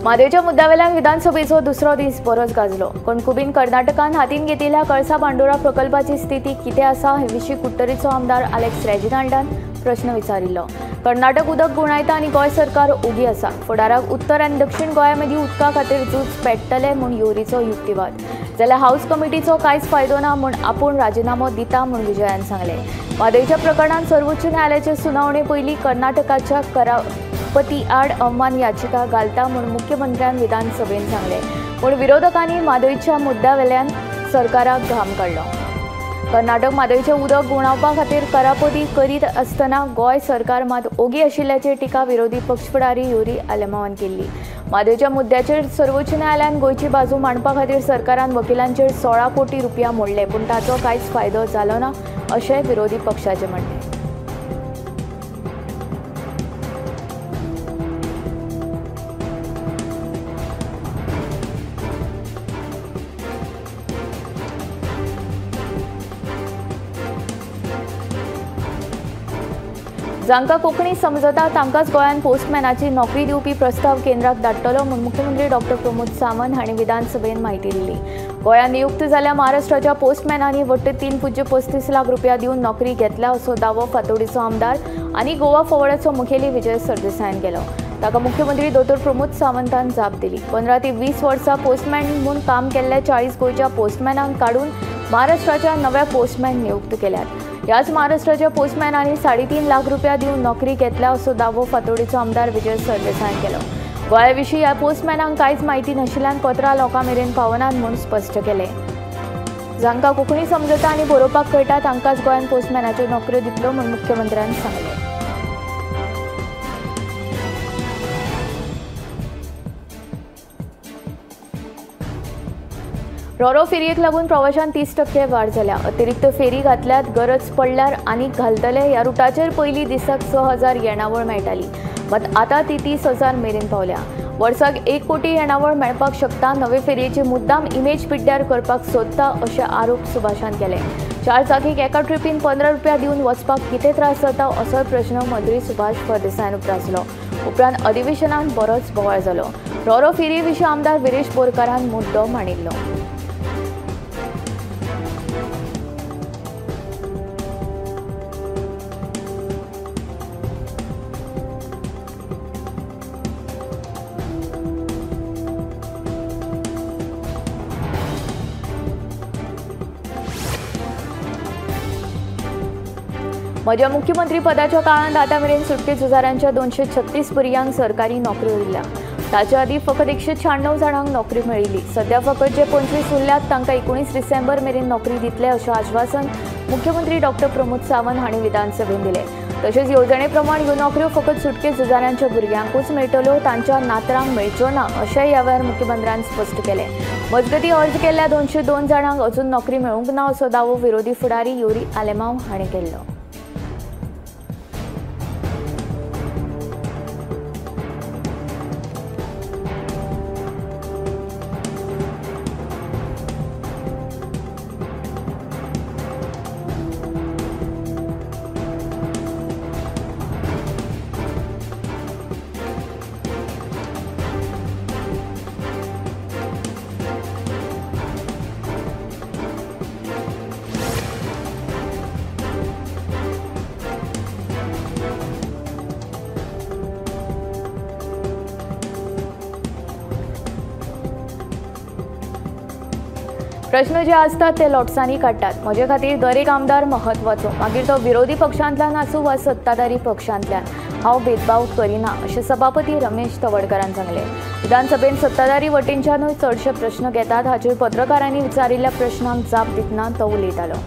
म्हादयच्या मुद्द्यावेल्यान विधानसभेचो दुसरो दीस बरोच गाजलो। कणकुबीन कर्नाटकान हातीन घेतिल्ल्या कळसा बांडोरा प्रकल्पाची स्थिती कितें आसा हे विशीं कुट्टरीचो आमदार अलेक्स रेजिनाल्डान प्रश्न विचारिल्लो। कर्नाटक उदक गुणायता आनी गोंय सरकार ओगी आसा। फुडाराक उत्तर आनी दक्षिण गोंया मदीं उदका खातीर झूज पेट्टले म्हूण योरीचो युक्तिवाद। जाल्यार हाऊस कमिटीचो कांयच फायदो ना म्हूण आपूण राजिनामो दिता म्हूण विजयान सांगले। म्हादयच्या प्रकरणात सर्वोच्च न्यायालयाचे सुनावणे पयलीं कर्नाटकाच्या करापती आड अवमान याचिका घालता म्हूण मुख्यमंत्र्यान विधानसभेत सांगले। पूण विरोधकांनी म्हादयच्या मुद्द्यावेल्यान सरकाराक घाम काडलो। कर्नाटक म्हादयचें उदक गुणावपा खातीर करापती करीत आसतना गोंय सरकार मात ओगी आशिल्ल्याची टिका विरोधी पक्ष फुडारी युरी आलेमावान केल्ली। म्हादयच्या मुद्द्याचेर सर्वोच्च न्यायालयान गोंयची बाजू मांडपा खातीर सरकारान वकिलांचेर 16 कोटी रुपया मोडले, पूण ताचो कांयच फायदो जालो ना अशें विरोधी पक्षाचें म्हणणें। जांकां कोंकणी समजता तांकांच गोंयान पोस्टमॅनाची नोकरी दिवपी प्रस्ताव केंद्राक धाडटलो म्हूण मुख्यमंत्री डॉ. प्रमोद सावंत हांणी विधानसभेत म्हायती दिली। गोंयान नियुक्त जाल्ल्या महाराष्ट्राच्या पोस्टमॅनांनी वट्ट 3.35 लाख रुपया दिवन नोकरी घेतल्या असो दावो फातोडीचो आमदार आनी गोवा फॉवर्डाचो मुखेली विजय सरदेसायान केलो। ताका मुख्यमंत्री डॉ. प्रमोद सावंतान जाप दिली। 15 ते 20 वर्सां पोस्टमॅन म्हूण काम केल्ल्या 40 गोंयच्या पोस्टमॅनांक काडून महाराष्ट्राच्या नव्या पोस्टमॅन नियुक्त केल्यात। ह्याच महाराष्ट्राच्या पोस्टमॅनांनी 3.5 लाख रुपया दिवन नोकरी घेतल्या असो दावो फातोडीचो आमदार विजय सरदेसायान केलो। गोंया विशीं ह्या पोस्टमॅनांक कांयच म्हायती नाशिल्ल्यान पत्रां लोकां मेरेन पावनात म्हूण स्पश्ट केलें। जांकां कोंकणी समजता आनी बरोवपाक कळटा तांकांच गोंयान पोस्टमॅनाच्यो नोकऱ्यो दितलो म्हूण मुख्यमंत्र्यान सांगलें। रोरो फेरयेक लागून प्रवाशांत 30% वाड जाल्या। अतिरिक्त फेरी घातल्यात, गरज पडल्यार आनीक घालतले। ह्या रुटाचेर पयलीं दिसाक 6,000 येणावळ मेळटाली, मात आतां ती 30,000 मेरेन पावल्या। वर्साक 1 कोटी येणावळ मेळपाक शकता। नवे फेरयेची मुद्दाम इमेज पिड्ड्यार करपाक सोदता अशे आरोप सुभाषान केले। 4 चाकीक एका ट्रिपीन 15 रुपया दिवन वचपाक कितें त्रास जाता असोय प्रश्न मंत्री सुभाष फळदेसायान उपरासलो। उपरांत अधिवेशनात बरोच बोवाळ जालो। रोरो फेरये विशीं आमदार विरेश बोरकारान मुद्दो मांडिल्लो। म्हज्या मुख्यमंत्री पदाच्या काळांत आतां मेरेन सुटके झुजाऱ्यांच्या 236 भुरग्यांक सरकारी नोकऱ्यो दिल्या। ताचे आदीं फकत 196 जाणांक नोकरी मेळिल्ली। सध्या फकत जे 25 उरल्यात तांकां 19 डिसेंबर मेरेन नोकरी दितले अशें आश्वासन मुख्यमंत्री डॉ. प्रमोद सावंत हांणी विधानसभेत दिलें। तशेंच येवजणे प्रमाण ह्यो नोकऱ्यो फकत सुटके झुजाऱ्यांच्या भुरग्यांकूच मेळटल्यो, तांच्या नातरांक मेळच्यो ना अशेंय ह्या वेळार मुख्यमंत्र्यान स्पश्ट केलें। मजगतीं अर्ज केल्ल्या 202 जाणांक अजून नोकरी मेळूंक ना असो दावो विरोधी फुडारी युरी आलेमाव हांणी केल्लो। प्रश्न जे असतात ते लोटसांनी काडटात। म्हजे खातीर दर एक आमदार महत्वाचो, मागीर तो विरोधी पक्षांतल्यान आसूं वा सत्ताधारी पक्षांतल्यान। हांव भेदभाव करिना अशें सभापती रमेश तवडकरान सांगलें। विधानसभेत सत्ताधारी वटेनच्यानूय चडशे प्रश्न घेतात। हाचेर पत्रकारांनी विचारिल्ल्या प्रश्नांक जाप दितना तो उलयतालो।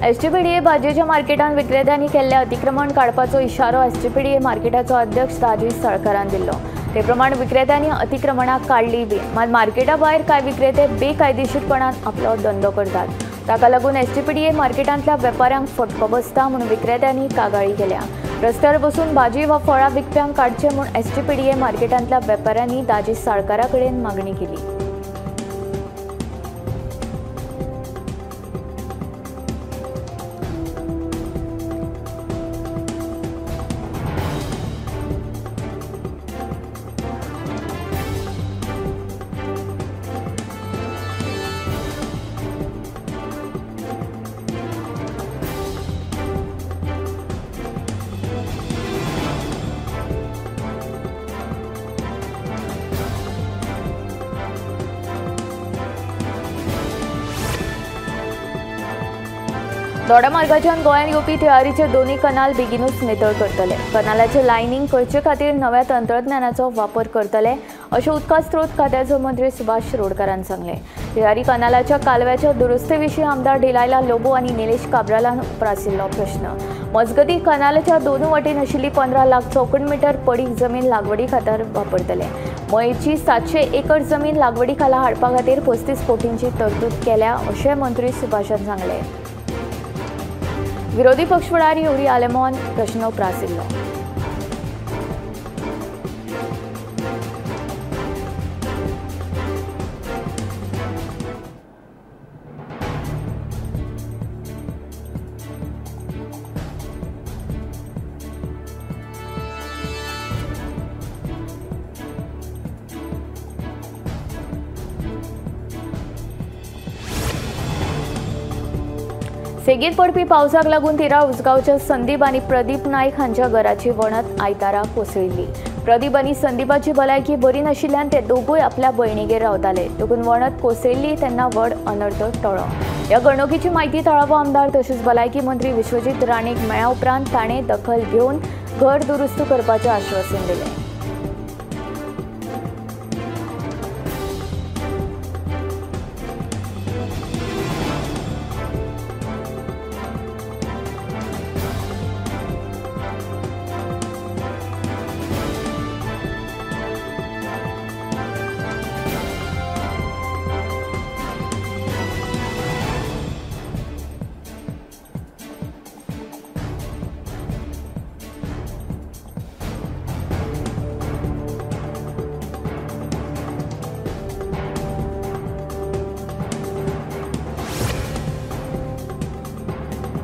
एसटीपीडीए भाजयेच्या मार्केटांत विक्रेत्यांनी केल्ले अतिक्रमण काडपाचो इशारो एसटीपीडीए मार्केटाचो अध्यक्ष राजेश साळकारान दिल्लो। ते प्रमाण विक्रेत्यांनी अतिक्रमणाक काढली बी, मात मार्केटा भायर कांय विक्रेते बेकायदेशीरपणान आपलो धंदो करतात. ताका लागून एसटीपीडीए मार्केटांतल्या वेपाऱ्यांक फटको बसता म्हूण विक्रेत्यांनी कागाळी केल्या. रस्त्यार बसून भाजी वा फळां विकप्यांक काडचे म्हूण एसटीपीडीए मार्केटांतल्या वेपाऱ्यांनी दाजी साळकारा कडेन मागणी केली. दोडामार्गाच्यान गोंयांत येवपी तयारीचे दोन्ही कनाल बेगीनूच नितळ करतले. कनालाचे लायनिंग करचे खातीर नव्या तंत्रज्ञानाचो वापर करतले अशें उदका स्त्रोत खात्याचो मंत्री सुभाष शिरोडकारान सांगलें. तयारी कनालाच्या कालव्याच्या दुरुस्ते विशीं आमदार डिलायला लोबो आनी निलेश काब्रालान उप्रासिल्लो प्रश्न. मजगतीं कनालाच्या दोनूय वटेन आशिल्ली 15 लाख चौखण मीटर पडीक जमीन लागवडी खातीर वापरतले. मयेची 700 एकर जमीन लागवडी खाला हाडपा खातीर 35 कोटींची तरतूद केल्या अशें मंत्री सुभाषान सांगलें. विरोधी पक्षफुडारी युरी आलेमोन प्रश्न उप्रासिल्लो. सेगीत पडपी पावसाक लागून तिराळ उसगांवच्या संदीप आनी प्रदीप नायक हांच्या घराची वणत आयतारा कोसळिल्ली. प्रदीप आनी संदीपाची भलायकी बरी नाशिल्ल्यान ते दोगूय आपल्या भयणीगेर रावताले. देखून वणत कोसळिल्ली तेन्ना व्हड अनर्थ टळ्ळो. ह्या घडणुकेची म्हायती तळावो आमदार तशेंच भलायकी मंत्री विश्वजीत राणेक मेळ्ळ्या उपरांत ताणें दखल घेवन घर दुरुस्त करपाचें आश्वासन दिलें.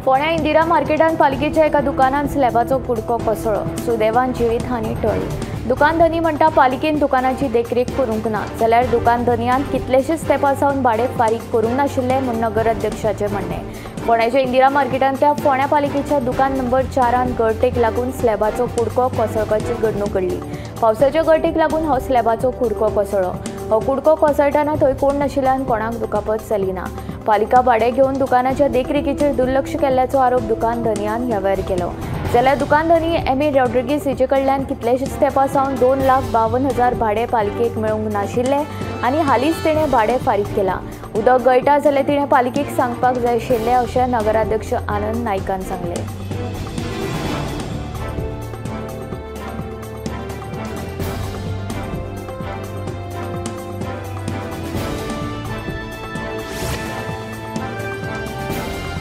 फोंड्या इंदिरा मार्केटांत पालिकेच्या एका दुकानांत स्लॅबाचो कुडको कोसळ्ळो. सुदैवान जिवीतहानी टळ्ळी. दुकान धनी म्हणटा पालिकेन दुकानाची देखरेख करूंक ना, जाल्यार दुकान धनियान कितलेशेच तेंपा सावन भाडें फारीक करूंक नाशिल्लें म्हूण नगर अध्यक्षाचें म्हणणें. फोंड्याच्या इंदिरा मार्केटांतल्या फोंड्या पालिकेच्या दुकान नंबर 4 गळटेक लागून स्लॅबाचो कुडको कोसळपाची घडणूक घडली. पावसाच्या गळटेक लागून हो स्लॅबाचो कुडको कोसळ्ळो. हो कुडको कोसळटाना थंय कोण नाशिल्ल्यान कोणाक दुखापत जाली ना. पालिका भाडें घेवन दुकानाच्या देखरेखीचेर दुर्लक्ष केल्ल्याचो आरोप दुकान धनियान ह्या वेळार केलो. जाल्यार दुकान धनी एमी रॉड्रिगीस हिचे कडल्यान कितलेशेच तेंपा सावन 2,52,000 भाडें पालिकेक मेळूंक नाशिल्लें आनी हालींच तिणें भाडें फारीक केलां. उदक गळटा जाल्यार तिणें पालिकेक सांगपाक जाय आशिल्लें अशें नगराध्यक्ष आनंद नायकान सांगलें.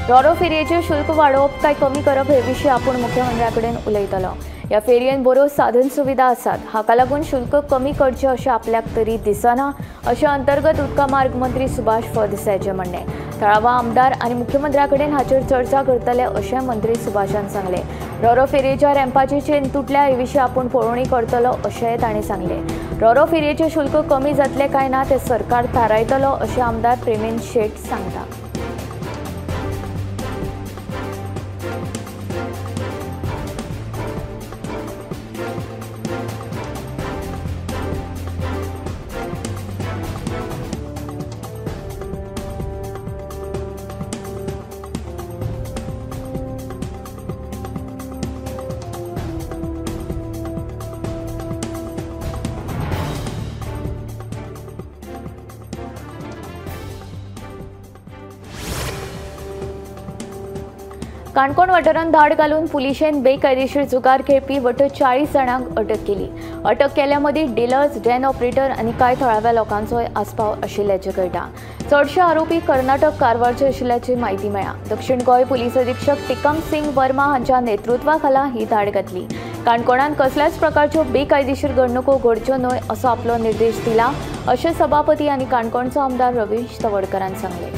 रोरो फेरयेचें शुल्क वाडोवप काय कमी करप हे विशीं आपूण मुख्यमंत्र्या कडेन उलयतलो. ह्या फेरयेन बऱ्यो साधन सुविधा आसात, हाका लागून शुल्क कमी करचें अशें आपल्याक तरी दिसना अशें अंतर्गत उदका मार्ग मंत्री सुभाष फळदेसायाचें म्हणणें. थळावा आमदार आनी मुख्यमंत्र्या कडेन हाचेर चर्चा करतले अशें मंत्री सुभाषान सांगलें. रोरो फेरयेच्या रॅम्पाची चेन तुटल्या हे विशीं आपूण पळोवणी करतलो अशेंय ताणें सांगलें. रोरो फेरयेचें शुल्क कमी जातलें काय ना तें सरकार थारायतलो अशें आमदार प्रेमेंद शेट सांगता. काणकोण वाठारांत धाड घालून पुलिशेन बेकायदेशीर जुगार खेळपी वट 40 जाणांक अटक केली. अटक केल्ल्यामदी डीलर्स, डेन ऑपरेटर आनी कांय थळाव्या लोकांचोय आस्पाव आशिल्ल्याचें कळटा। चडशे आरोपी कर्नाटक कारवारचे आशिल्ल्याची म्हायती मेळ्ळा। दक्षिण गोंय पुलीस अधीक्षक टिकम सिंग वर्मा हांच्या नेतृत्वाखाला ही धाड घातली। काणकोणांत कसल्याच प्रकारच्यो बेकायदेशीर घडणुको घडच्यो न्हय असो आपलो निर्देश दिला, अशें सभापती आनी काणकोणचो आमदार रवीश तवडकरान सांगलें।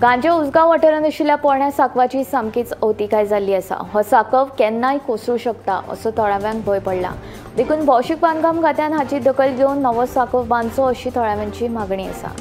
गांजे उजगांव वाठारांत आशिल्ल्या पोरण्या सांकवाची सामकीच अवतिकाय जाल्ली आसा। हो सांकव केन्नाय कोसळूं शकता असो थळाव्यांक भंय पडला। देखून भौशीक बांदकाम खात्यान हाची दखल घेवन नवो सांकव बांदचो अशी थळाव्यांची मागणी आसा।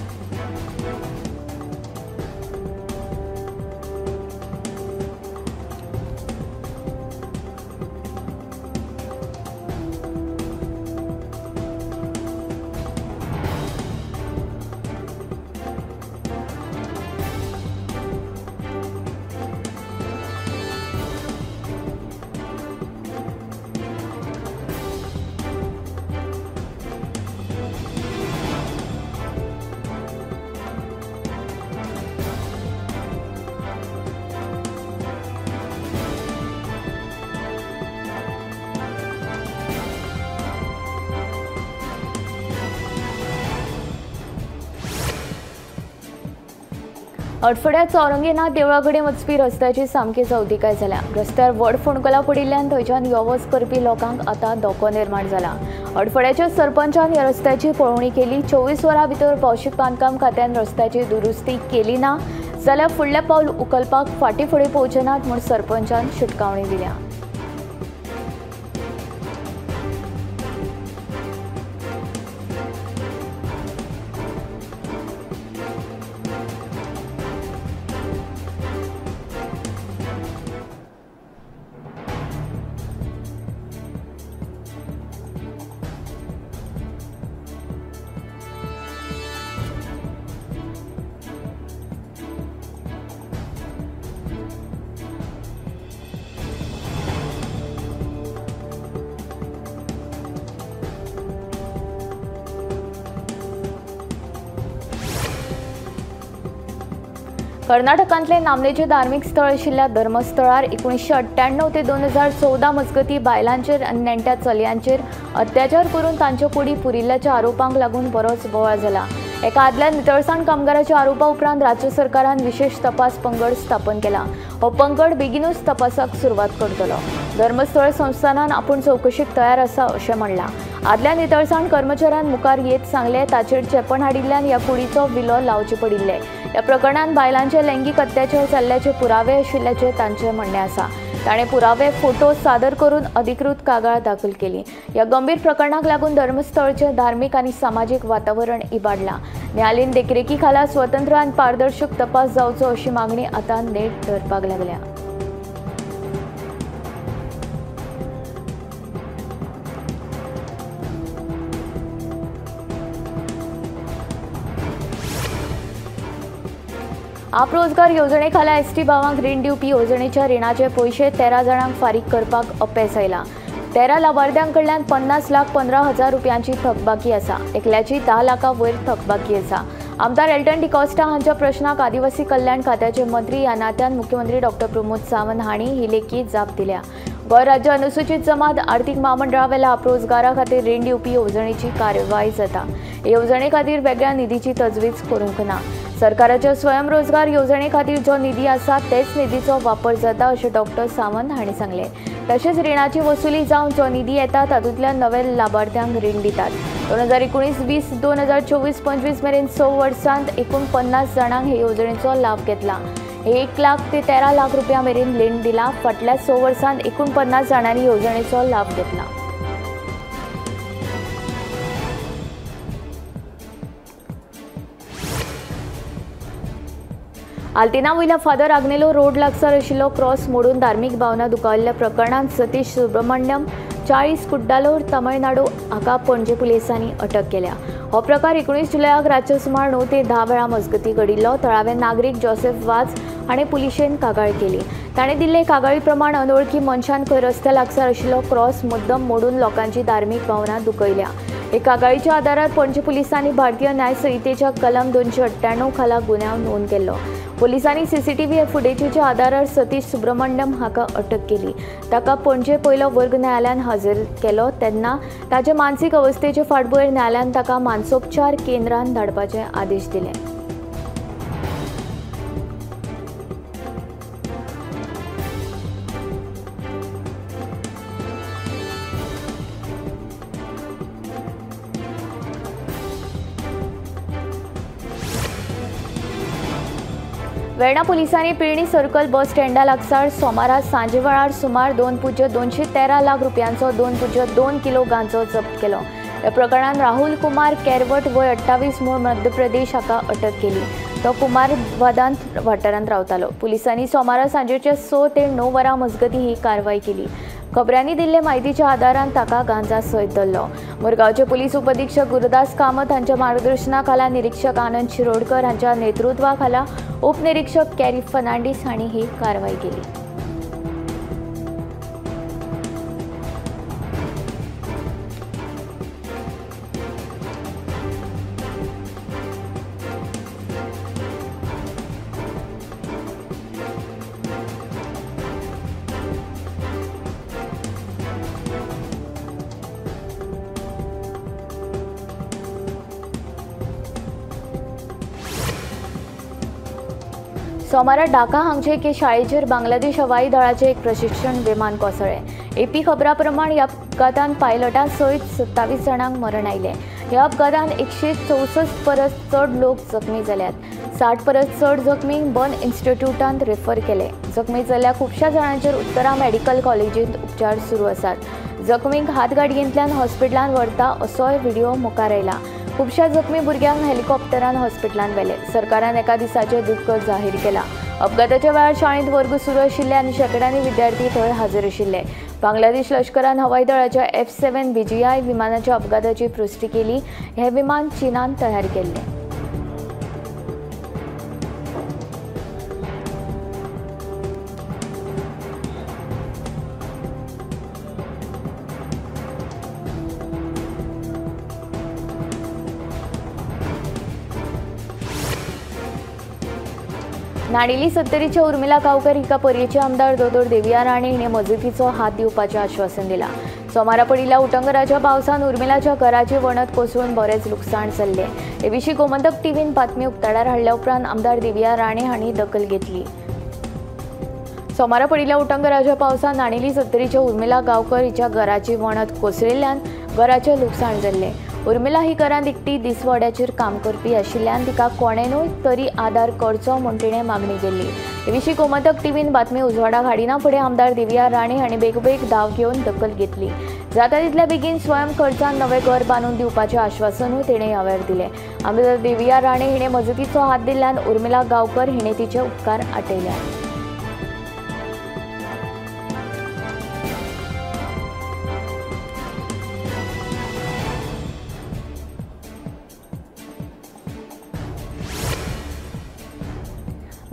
अडफड्यात औरंगनाथ देवळा कडेन वचपी रस्त्याची सामकी अवतिकाय जाल्या। रस्त्यार व्हड फोंडकलां पडिल्ल्यान थंयच्यान यो वच करपी लोकांक आतां धोको निर्माण जाला। अडफड्याच्या सरपंचान ह्या रस्त्याची पळोवणी केली। 24 वरां भितर भौशीक बांदकाम खात्यान रस्त्याची दुरुस्ती केली ना जाल्यार फुडलें पावल उखलपाक फाटीं फुडें पोवचेनात म्हूण सरपंचान शिटकावणी दिल्या। कर्नाटकांतले नामनेचे धार्मिक स्थळ आशिल्ल्या धर्मस्थळार 1998 ते 2014 मजगती बायलांचेर आनी नेण्ट्या चलयांचेर अत्याचार करून तांचे कुडी पुरिल्ल्याच्या आरोपांक लागून बरोच बोवाळ जाला। एका आदल्या नितळसाण कामगाराच्या आरोपा उपरांत राज्य सरकारान विशेष तपास पंगड स्थापन केला। हो पंगड बेगीनूच तपासाक सुरवात करतलो। धर्मस्थळ संस्थानान आपूण चौकशीक तयार आसा अशें म्हणलां। आदल्या नितळसाण कर्मचाऱ्यान मुखार येत सांगले ताचेर चेपण हाडिल्ल्यान ह्या कुडीचो विलो लावचे पडिल्ले। ह्या प्रकरणात बायलांचे लैंगीक अत्याचार जाल्ल्याचे पुरावे आशिल्ल्याचे तांचे म्हणणे आसा। ताणें पुरावे फोटो सादर करून अधिकृत कागाळ दाखल केली। ह्या गंभीर प्रकरणाक लागून धर्मस्थळचे धार्मिक आनी सामाजीक वातावरण इबाडलां। न्यायालयीन देखरेखी खाला स्वतंत्र आनी पारदर्शक तपास जावचो अशी मागणी आतां नेट धरपाक लागल्या। आप रोजगार येवजणे खाला एसटी भावांक रीण दिवपी येवजणेच्या रिणाचे पयशे 13 जाणांक फारीक करपाक अपेस आयला। 13 लाभार्थ्यांकडल्यान 50,15,000 रुपयांची थकबाकी आसा। एकल्याची 10 लाखां वयर थकबाकी आसा। आमदार एल्टन डिकॉस्टा हांच्या प्रश्नाक आदिवासी कल्याण खात्याचे मंत्री ह्या नात्यान मुख्यमंत्री डॉ. प्रमोद सावंत हांणी ही लेखी जाप दिल्या। गोंय राज्य अनुसूचित जमात आर्थीक महामंडळा वेल्या आपरोजगारा खातीर रीण दिवपी येवजणेची कार्यवाही जाता। येवजणे खातीर वेगळ्या निधीची तजवीज करूंक ना। सरकाराच्या स्वयंरोजगार येवजणे खातीर जो निधी आसा तेच निधीचो वापर जाता अशें डॉ. सावंत हांणी सांगलें। तशेंच रिणाची वसुली जावन जो निधी येता तातूंतल्यान नवे लाभार्थ्यांक रीण दितात। 2019-20 2024-25 मेरेन 6 वर्सांत एकूण 50 जाणांक हे येवजणेचो लाभ घेतला। 1 लाख ते 13 लाख रुपया मेरेन रीण दिला। फाटल्या 6 वर्सांत एकूण 50 जाणांनी येवजणेचो लाभ घेतला। आल्तिना वयल्या फादर आग्नेलो रोड लागसार आशिल्लो क्रॉस मोडून धार्मीक भावना दुखावल्ल्या प्रकरणात सतीश सुब्रमण्यम 40 कुड्डालोर तामिळनाडू हाका पणजे पुलिसांनी अटक केल्या। हो प्रकार 19 जुलयाक रातचे सुमार 9 ते 10 वेळा मजगती घडिल्लो। थळावे नागरीक जोसेफ वाज हाणें पुलिशेन कागाळ केली। ताणें दिल्ले कागाळी प्रमाण अनवळखी मनशान खंय रस्त्या लागसार आशिल्लो क्रॉस मुद्दम मोडून लोकांची धार्मीक भावना दुखयल्या। हे कागाळीच्या आदारार पणजे पुलिसांनी भारतीय न्याय संहितेच्या कलम 298 खाला गुन्यांव नोंद केलो। पुलिसांनी सीसीटीव्ही फुटेजीच्या आदारार सतीश सुब्रमण्यम हाका अटक केली। ताका पणजे पयलो वर्ग न्यायालयान हजर केलो तेन्ना ताचे मानसीक अवस्थेचे फाटभुंयेर न्यायालयान ताका मानसोपचार केंद्रांत धाडपाचे आदेश दिले। वेर्णा पुलिसांनी पिळणी सर्कल बस स्टँडा लागसार सोमारा सांजे वेळार सुमार 2.213 लाख रुपयांचो 2.2 किलो गांजो जप्त केलो। ह्या प्रकरणात राहुल कुमार केरवट वय 28 मूळ मध्य प्रदेश हाका अटक केली। तो कुमार वादांत वाठारांत रावतालो। पुलिसांनी सोमारा सांजेचे 6 ते 9 वरां मजगती ही कारवाय केली। खबरांनी दिल्ले म्हायतीच्या आदारान ताका गांजा सयत धरलो। मुरगांवचे पुलीस उपअधीक्षक गुरुदास कामत हांच्या मार्गदर्शना खाला निरीक्षक आनंद शिरोडकर हांच्या नेतृत्वा खाला उपनिरीक्षक कॅरी फर्नांडीस हांणी ही कारवाय केली। सोमारा ढाका हांगचे एके शाळेचेर बांगलादेश हवाई दळाचे एक प्रशिक्षण विमान कोसळ्ळें। एपी खबरां प्रमाण ह्या अपघातांत पायलटा सयत 27 जाणांक मरण आयलें। ह्या अपघातांत 164 परस चड लोक जखमी जाल्यात। 60 परस चड जखमींक बर्न इन्स्टिट्यूटांत रेफर केले। जखमी जाल्ल्या खुबश्या जाणांचेर उत्तरा मेडिकल कॉलेजींत उपचार सुरू आसात। जखमींक हातगाडयेंतल्यान हॉस्पिटलांत व्हरता असोय व्हिडिओ मुखार आयला। खुबश्या जखमी भुरग्यांक हेलिकॉप्टरान हॉस्पिटलांत व्हेले। सरकारान एका दिसाचें दुख्ख जाहीर केलां। अपघाताच्या वेळार शाळेंत वर्ग सुरू आशिल्ले आनी शेकड्यांनी विद्यार्थी थंय हजर आशिल्ले। बांगलादेश लश्करान हवाई दळाच्या F-7 BGI विमानाच्या अपघाताची पुष्टी केली। हे विमान चीनान तयार केल्लें। नाणिली 70च्या उर्मिला गांवकर हिका पर्येचे आमदार दोतोर देविया राणे हिणें मजतीचो हात दिवपाचें आश्वासन दिलां। सोमारा पडिल्ल्या उटंगराच्या पावसान उर्मिलाच्या घराची वणत कोसळून बरेच लुकसाण जाल्लें। हे विशीं गोमंतक टीव्हीन बातमी उक्ताडार हाडल्या उपरांत आमदार देविया राणे हांणी दखल घेतली। सोमारा पडिल्ल्या उटंगराच्या पावसान नाणिली 70च्या उर्मिला गांवकर हिच्या घराची वणत कोसळिल्ल्यान घराचें लुकसाण जाल्लें। उर्मिला ही घरांत एकटी दिसवड्याचेर काम करपी आशिल्ल्यान तिका कोणेनूय तरी आदार करचो म्हूण तिणें मागणी केल्ली। हे विशीं गोमंतक टीव्हीन बातमी उजवाडाक हाडिना फुडें आमदार देविया राणे हांणी बेगबेग धांव घेवन दखल घेतली। जाता तितल्या बेगीन स्वयं खर्चान नवें घर बांदून दिवपाचें आश्वासनूय तिणें ह्या वेळार दिलें। आमदार देविया राणे हिणें मजतीचो हात दिल्ल्यान उर्मिला गांवकर हिणें तिचे उपकार आटयल्यात।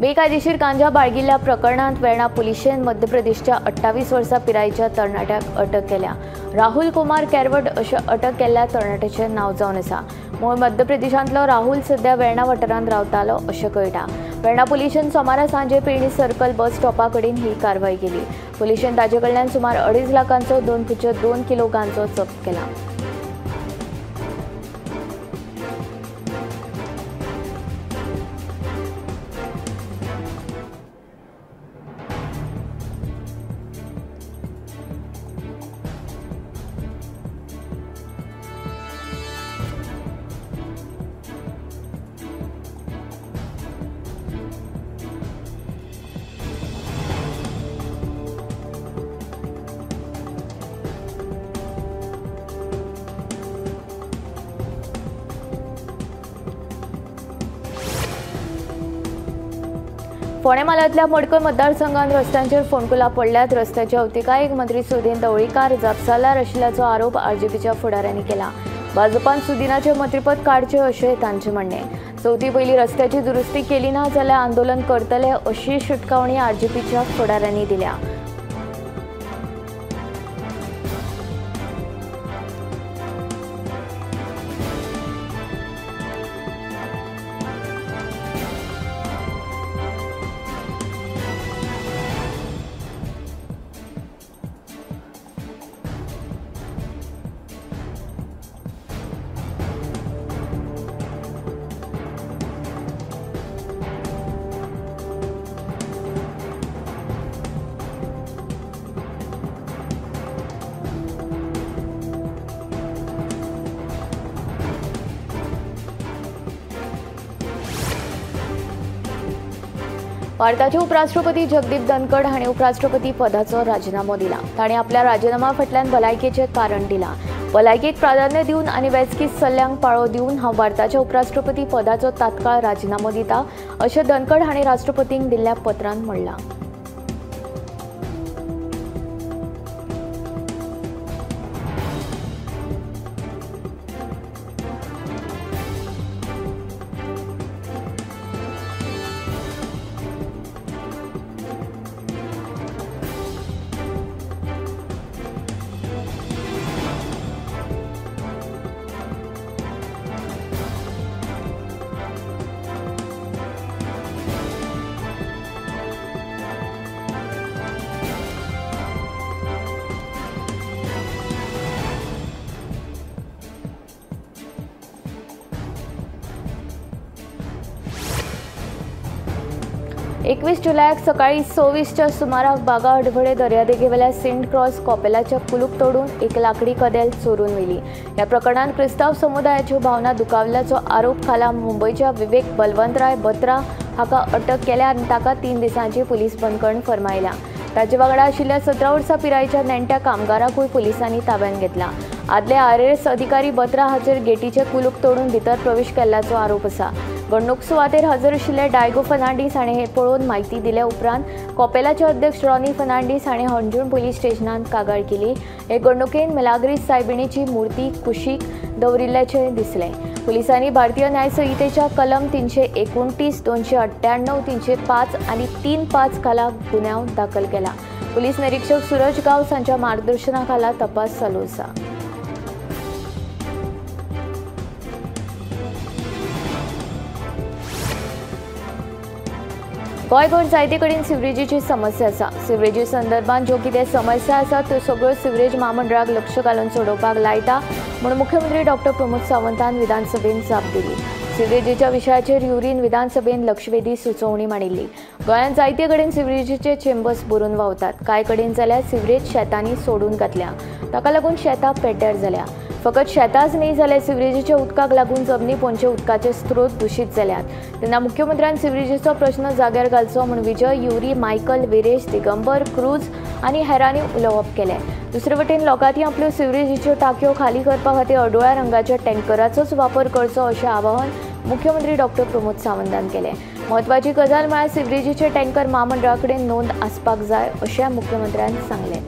बेकायदेशीर गांजा बाळगिल्ल्या प्रकरणात वेर्णा पुलिशेन मध्य प्रदेशच्या 28 वर्सां पिरायेच्या तरणाट्याक अटक केल्या। राहुल कुमार केरवट अशें अटक केल्ल्या तरणाट्याचें नांव जावन आसा। मूळ मध्य प्रदेशांतलो राहुल सध्या वेर्णा वाठारांत रावतालो अशें कळटा। वेर्णा पुलिशेन सोमारा सांजे पिळणी सर्कल बस स्टॉपा कडेन ही कारवाय केली। पुलिशेन ताचे कडल्यान सुमार 2.5 लाखांचो 2.2 किलो गांजो जप्त केला। फोंडें म्हालांतल्या मडकय मतदारसंघात रस्त्यांचेर फोंडकुलां पडल्यात। रस्त्याच्या अवतिकायेक मंत्री सुदीन ढवळीकार जापसालदार आशिल्ल्याचो आरोप आरजेपीच्या फुडाऱ्यांनी केला। भाजपान सुदीनाचें मंत्रीपद काडचें अशें तांचें म्हणणें। चवथी पयली रस्त्याची दुरुस्ती केली ना जाल्यार आंदोलन करतले अशी शिटकावणी आरजेपीच्या फुडाऱ्यांनी दिल्या। भारताचे उपराष्ट्रपती जगदीप धनखड हांणी उपराष्ट्रपती पदाचो राजीनामो दिला। तांणी आपल्या राजीनामा फाटल्यान भलायकेचें कारण दिलां। भलायकेक प्राधान्य दिवन आनी वैजकी सल्ल्यांक पाळो दिवन हांव भारताच्या उपराष्ट्रपती पदाचो तात्काळ राजीनामो दितां अशें धनखड हांणी राष्ट्रपतींक दिल्ल्या पत्रांत म्हणलां। एकवीस जुलयाक सकाळी 26च्या सुमाराक बागा अडवळे दर्यादेगेवेल्या सेंट क्रॉस कॉपेलाच्या कुलूप तोडून एक लाकडी कदेल चोरून व्हेली। ह्या प्रकरणात क्रिस्तांव समुदायाच्यो भावना दुखावल्याचो आरोप खाला मुंबयच्या विवेक बलवंतराय बत्रा हाका अटक केल्या आनी ताका 3 दिसांची पुलीस बंदखण फर्मायल्या। ताचे वांगडा आशिल्ल्या 17 वर्सां पिरायेच्या नेणट्या कामगाराकूय पुलिसांनी ताब्यात घेतला। आदले आरएस अधिकारी बत्रा हाचेर गेटीचे कुलूप तोडून भितर प्रवेश केल्ल्याचो आरोप आसा। घडणूक सुवातेर हजर आशिल्ले डायगो फर्नांडीस हाणें हे पळोवन म्हायती दिले उपरांत कॉपेलाचे अध्यक्ष रॉनी फर्नांडीस हाणें हणजूण पुलीस स्टेशनांत कागाळ केली। हे घडणुकेंत मिलाग्रीस सायबिणीची मुर्ती कुशीक दवरिल्ल्याचें दिसलें। पुलिसांनी भारतीय न्याय संहितेच्या कलम 329, 298, 305 आनी 35 खाला गुन्यांव दाखल केला। पुलीस निरीक्षक सूरज गांवस हांच्या मार्गदर्शनाखाला तपास चालू आसा। गोंयभर जायते कडेन सिवरेजीची समस्या आसा। सिवरेजी संदर्भात ज्यो कितें समस्या आसात त्यो सगळ्यो सिवरेज महामंडळाक लक्ष घालून सोडोवपाक लायता म्हूण मुख्यमंत्री डॉक्टर प्रमोद सावंतान विधानसभेत जाप दिली। सिवरेजीच्या विशयाचेर युरीन विधानसभेत लक्षवेधी सुचोवणी मांडिल्ली। गोंयांत जायते कडेन सिवरेजीचे चेंबर्स भरून व्हांवतात। कांय कडेन जाल्यार सिवरेज शेतांनी सोडून घातल्या, ताका लागून शेतां पेड्ड्यार जाल्या। फकत शेतांच न्ही जाल्यार सिवरेजीच्या उदकाक लागून जमनी पोंदचे उदकाचे स्त्रोत दूषित जाल्यात। तेन्ना मुख्यमंत्र्यान सिवरेजीचो प्रश्न जाग्यार घालचो म्हूण विजय, युरी, मायकल, विरेश, दिगंबर, क्रूज आनी हेरांनी उलोवप केलें। दुसरे वटेन लोकांनी आपल्यो सिवरेजीच्यो टांक्यो खाली करपा खातीर अडोळ्या रंगाच्या टँकराचोच वापर करचो अशें आवाहन मुख्यमंत्री डॉक्टर प्रमोद सावंतान केलें। म्हत्वाची गजाल म्हळ्यार सिवरेजीचे टँकर महामंडळा कडेन नोंद आसपाक जाय अशें मुख्यमंत्र्यान सांगलें।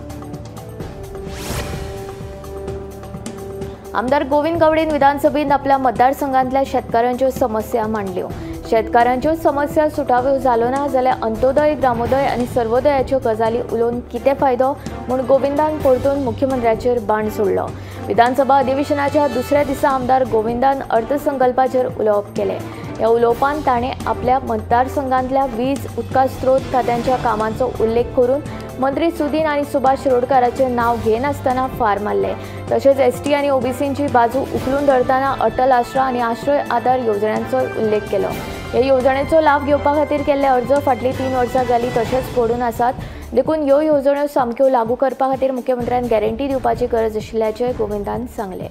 आमदार गोविंद गावडेन विधानसभेत आपल्या मतदारसंघांतल्या शेतकारांच्यो समस्या मांडल्यो। शेतकारांच्यो समस्या सुटाव्यो जाल्यो ना जाल्यार अंत्योदय, ग्रामोदय आनी सर्वोदयाच्यो गजाली उलोवन कितें फायदो म्हूण गोविंदान परतून मुख्यमंत्र्याचेर बाण सोडलो। विधानसभा अधिवेशनाच्या दुसऱ्या दिसा आमदार गोविंदान अर्थसंकल्पाचेर उलोवप केलें। ह्या उलोवपांत ताणें आपल्या मतदारसंघांतल्या वीज, उदका स्त्रोत खात्यांच्या कामांचो उल्लेख करून मंत्री सुदीन आनी सुभाष शिरोडकाराचें नांव घेनासतना फार मारलें। तशेंच एसटी आनी ओबीसींची बाजू उखलून धरतना अटल आश्रा आनी आश्रय आधार येवजण्यांचो उल्लेख केलो। ह्या येवजणेचो लाभ घेवपा खातीर केल्ले अर्ज फाटलीं 3 वर्सां जालीं तशेंच पडून आसात। देखून ह्यो येवजण्यो सामक्यो लागू करपा खातीर मुख्यमंत्र्यान गॅरंटी दिवपाची गरज आशिल्ल्याचें गोविंदान सांगलें।